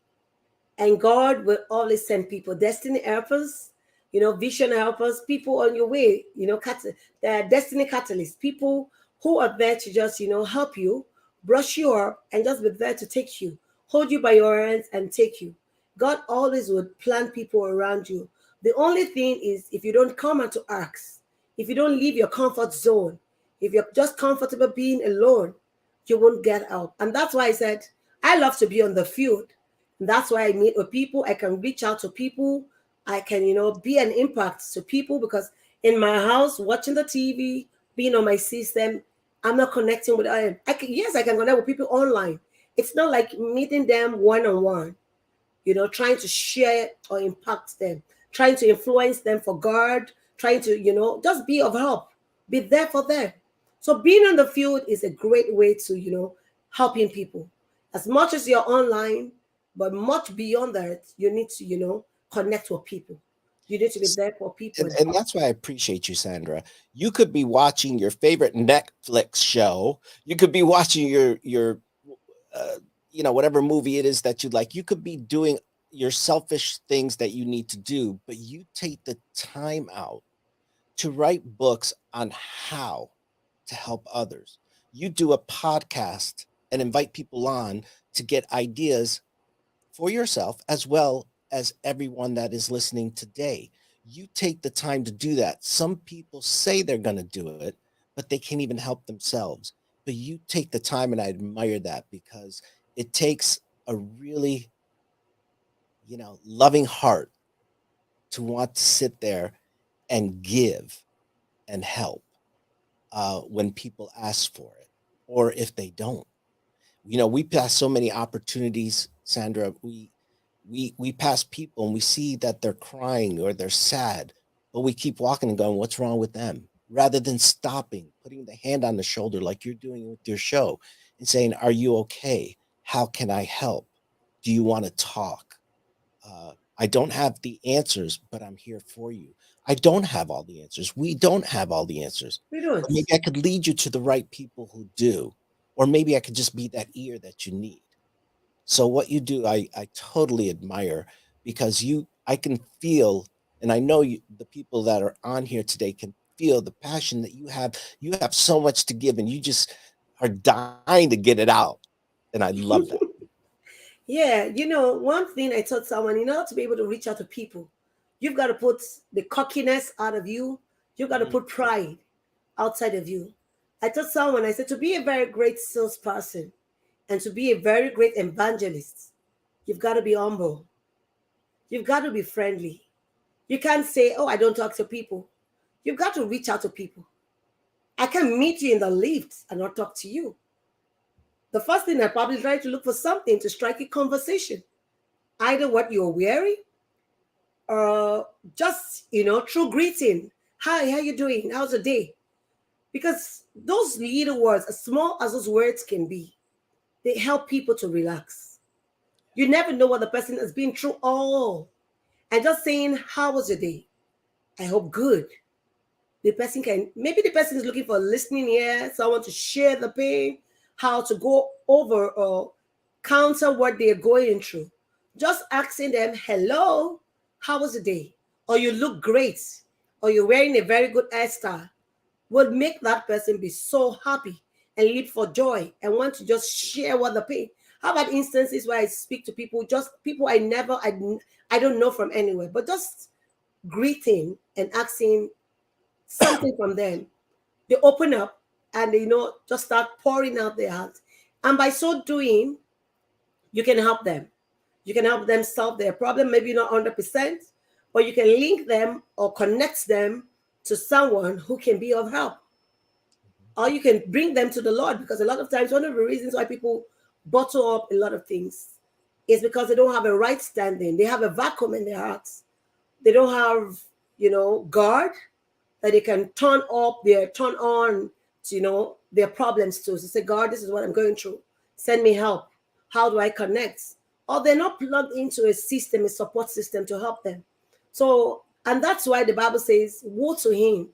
And God will always send people, destiny helpers, vision helpers, people on your way, destiny catalysts, people who are there to just, help you, brush you up, and just be there to take you, hold you by your hands and take you. God always would plant people around you. The only thing is if you don't come out to ask, if you don't leave your comfort zone, if you're just comfortable being alone, you won't get help. And that's why I said, I love to be on the field. That's why I meet with people. I can reach out to people. I can, be an impact to people because in my house, watching the TV, being on my system, I'm not connecting with them. Yes, I can connect with people online. It's not like meeting them one on one, trying to share or impact them, trying to influence them for God, trying to, just be of help, be there for them. So being on the field is a great way to, helping people. As much as you're online, but much beyond that, you need to, connect with people. You need to be there for people And, and and help. that's why I appreciate you, Sandra. You could be watching your favorite Netflix show. You could be watching your uh, whatever movie it is that you like. You could be doing your selfish things that you need to do, but you take the time out to write books on how to help others. You do a podcast and invite people on to get ideas for yourself as well as everyone that is listening today. You take the time to do that. Some people say they're going to do it, but they can't even help themselves. But you take the time, and I admire that because it takes a really, loving heart to want to sit there and give and help when people ask for it, or if they don't. We pass so many opportunities, Sandra. We pass people and we see that they're crying or they're sad, but we keep walking and going, what's wrong with them? Rather than stopping, putting the hand on the shoulder like you're doing with your show and saying, are you okay? How can I help? Do you want to talk? I don't have the answers, but I'm here for you. I don't have all the answers. We don't have all the answers, We but don't. maybe I could lead you to the right people who do, or maybe I could just be that ear that you need. So what you do, I totally admire because I can feel, and I know the people that are on here today can feel the passion that you have. You have so much to give, and you just are dying to get it out, and I love that. Yeah, one thing I taught someone, in order to be able to reach out to people, you've got to put the cockiness out of you. You've got to Mm, put pride outside of you. I told someone, I said, to be a very great salesperson and to be a very great evangelist, you've got to be humble. You've got to be friendly. You can't say, oh, I don't talk to people. You've got to reach out to people. I can meet you in the lift and not talk to you. The first thing I probably try to look for something to strike a conversation, either what you're wearing or just, true greeting. Hi, how you doing? How's the day? Because those little words, as small as those words can be, they help people to relax. You never know what the person has been through all. And just saying, how was your day? I hope good. Maybe the person is looking for a listening ear, someone to share the pain, how to go over or counter what they're going through. Just asking them, hello, how was the day? Or you look great, or you're wearing a very good hairstyle, would make that person be so happy and leap for joy and want to just share what the pain. How about instances where I speak to people, just people I don't know from anywhere, but just greeting and asking something from them. They open up and they, just start pouring out their hearts. And by so doing, you can help them. You can help them solve their problem, maybe not 100%, but you can link them or connect them to someone who can be of help. mhm. Or you can bring them to the Lord, because a lot of times one of the reasons why people bottle up a lot of things is because they don't have a right standing. They have a vacuum in their hearts. They don't have, God that they can turn on to, their problems to. So say, God, this is what I'm going through. Send me help. How do I connect? Or they're not plugged into a system, a support system to help them. So, and that's why the Bible says, woe to him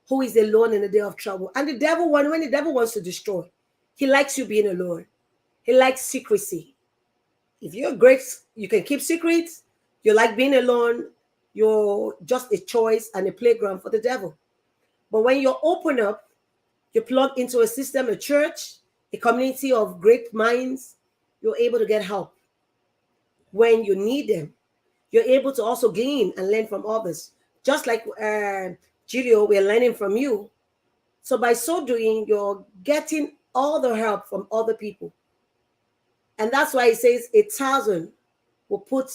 who is alone in the day of trouble. And the devil, when the devil wants to destroy, he likes you being alone. He likes secrecy. If you're great, you can keep secrets. You like being alone. You're just a choice and a playground for the devil. But when you're open up, you plug into a system, a church, a community of great minds, you're able to get help when you need them. You're able to also glean and learn from others. Just like Giulio, we're learning from you. So by so doing, you're getting all the help from other people. And that's why it says 1,000 will put,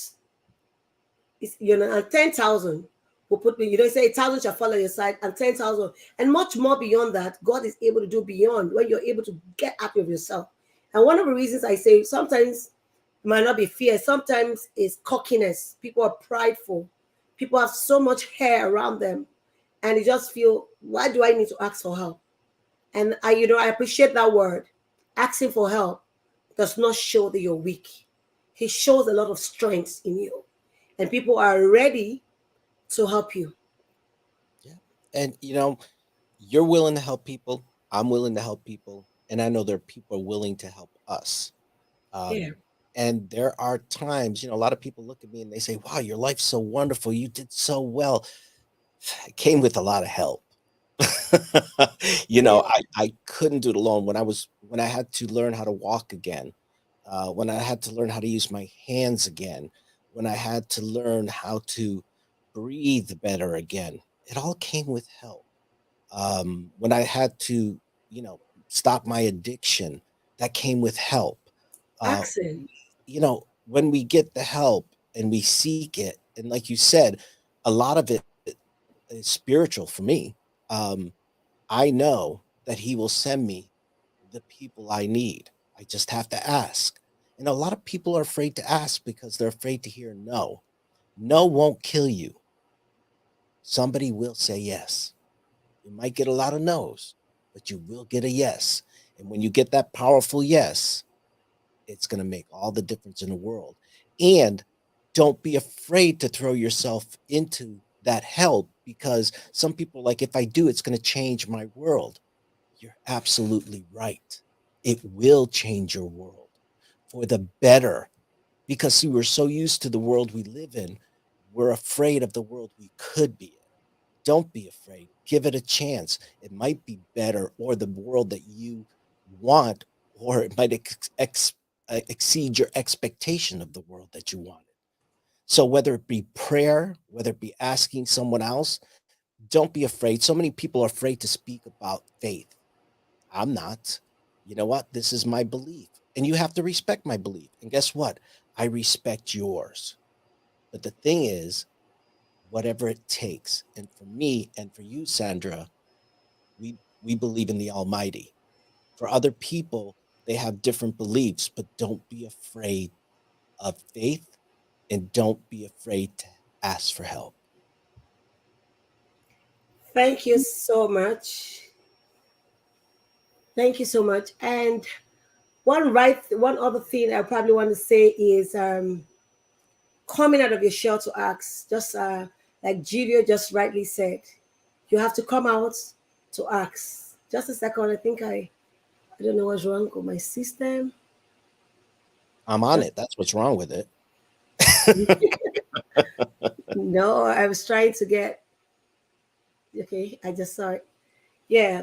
and 10,000 will put me, say 1,000 shall follow your side and 10,000 and much more beyond that. God is able to do beyond when you're able to get happy of yourself. And one of the reasons I say sometimes it might not be fear, sometimes it's cockiness. People are prideful. People have so much hair around them and they just feel, why do I need to ask for help? And I appreciate that word. Asking for help does not show that you're weak. It shows a lot of strength in you. And people are ready to help you. Yeah. And you're willing to help people. I'm willing to help people. And I know there are people willing to help us. Yeah. Um, and there are times, a lot of people look at me and they say, wow, your life's so wonderful. You did so well. It came with a lot of help. Yeah. I couldn't do it alone when I had to learn how to walk again, when I had to learn how to use my hands again, when I had to learn how to breathe better again. It all came with help. When I had to, you know, stop my addiction, that came with help. Uh, Accent. when we get the help and we seek it, and like you said, a lot of it is spiritual for me. Um, I know that He will send me the people I need. I just have to ask. And a lot of people are afraid to ask because they're afraid to hear no. No won't kill you. Somebody will say yes. You might get a lot of no's, but you will get a yes. And when you get that powerful yes, it's going to make all the difference in the world. And don't be afraid to throw yourself into that help because some people are like, if I do, it's going to change my world. You're absolutely right. It will change your world for the better because see, we're so used to the world we live in, we're afraid of the world we could be in. Don't be afraid. Give it a chance. It might be better, or the world that you want, or it might exceed your expectation of the world that you wanted. So whether it be prayer, whether it be asking someone else, don't be afraid. So many people are afraid to speak about faith. I'm not. You know what? This is my belief. And you have to respect my belief. And guess what? I respect yours. But the thing is, whatever it takes. And for me and for you, Sandra, we believe in the Almighty. For other people, they have different beliefs, but don't be afraid of faith and don't be afraid to ask for help. Thank you so much. Thank you so much. And one other thing I probably want to say is coming out of your shell to ask. Just like Giulio just rightly said, you have to come out to ask. Just a second. I don't know what's wrong with my system. I'm on Just it. That's what's wrong with it. no, I was trying to get. Okay, I just saw it. Yeah,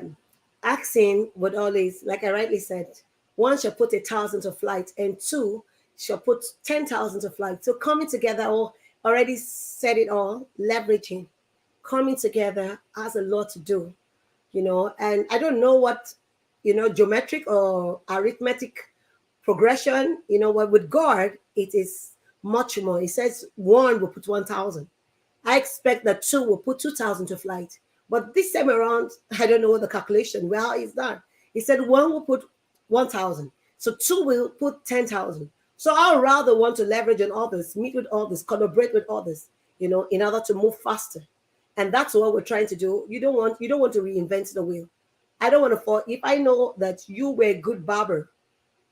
asking would always, like I rightly said, one shall put 1,000 to flight, and two shall put 10,000 to flight. So coming together, or already said it all, leveraging, coming together has a lot to do, And I don't know what, geometric or arithmetic progression, what with God, it is much more. It says one will put 1,000. I expect that two will put 2,000 to flight. But this time around, I don't know the calculation. Well, it's done. He said one will put 1,000. So two will put 10,000. So I'll rather want to leverage on others, meet with others, collaborate with others, in order to move faster. And that's what we're trying to do. You don't want to reinvent the wheel. I don't want to fall. If I know that you were a good barber,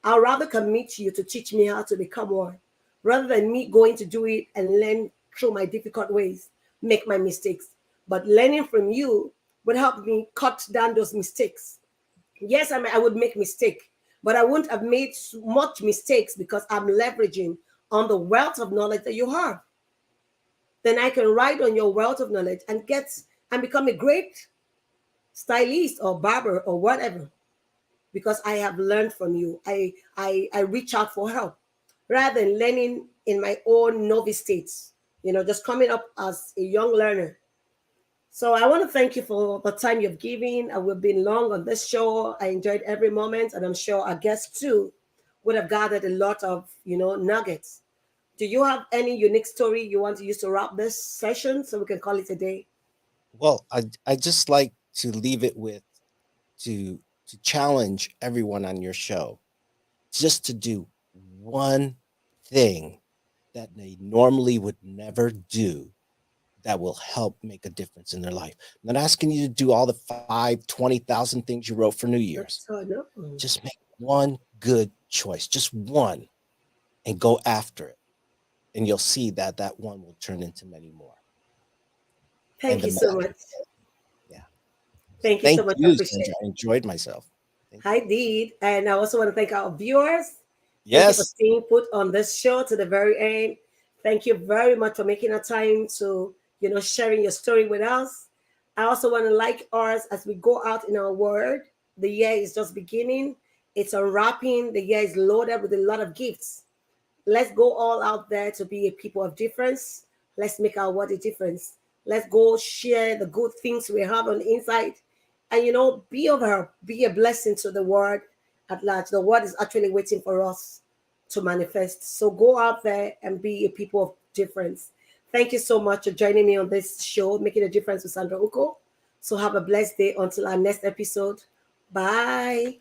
I'll rather commit you to teach me how to become one rather than me going to do it and learn through my difficult ways, make my mistakes. But learning from you would help me cut down those mistakes. Yes, I would make mistake, but I wouldn't have made much mistakes because I'm leveraging on the wealth of knowledge that you have. Then I can ride on your wealth of knowledge and get and become a great stylist or barber or whatever because I have learned from you. I reach out for help rather than learning in my own novice states, just coming up as a young learner. So I want to thank you for the time you've given. We've been long on this show. I enjoyed every moment, and I'm sure our guests too would have gathered a lot of, nuggets. Do you have any unique story you want to use to wrap this session so we can call it a day? Well, I just like to leave it with to challenge everyone on your show just to do one thing that they normally would never do that will help make a difference in their life. I'm not asking you to do all the 20,000 things you wrote for New Year's. That's all, no? Just make one good choice, just one, and go after it. And you'll see that that one will turn into many more. And Thank the you so magic, much. yeah. So Thank you so thank much. I you, appreciate Sandra. it. I enjoyed myself. Thank I you. did. And I also want to thank our viewers. Thank you for Yes. staying put on this show to the very end. Thank you very much for making a time to, sharing your story with us. I also want to like ours as we go out in our word. The year is just beginning. It's unwrapping. The year is loaded with a lot of gifts. Let's go all out there to be a people of difference. Let's make our world a difference. Let's go share the good things we have on the inside. And be of help, be a blessing to the world at large. The world is actually waiting for us to manifest. So go out there and be a people of difference. Thank you so much for joining me on this show, Making a Difference with Sandra Ukoh. So have a blessed day until our next episode. Bye.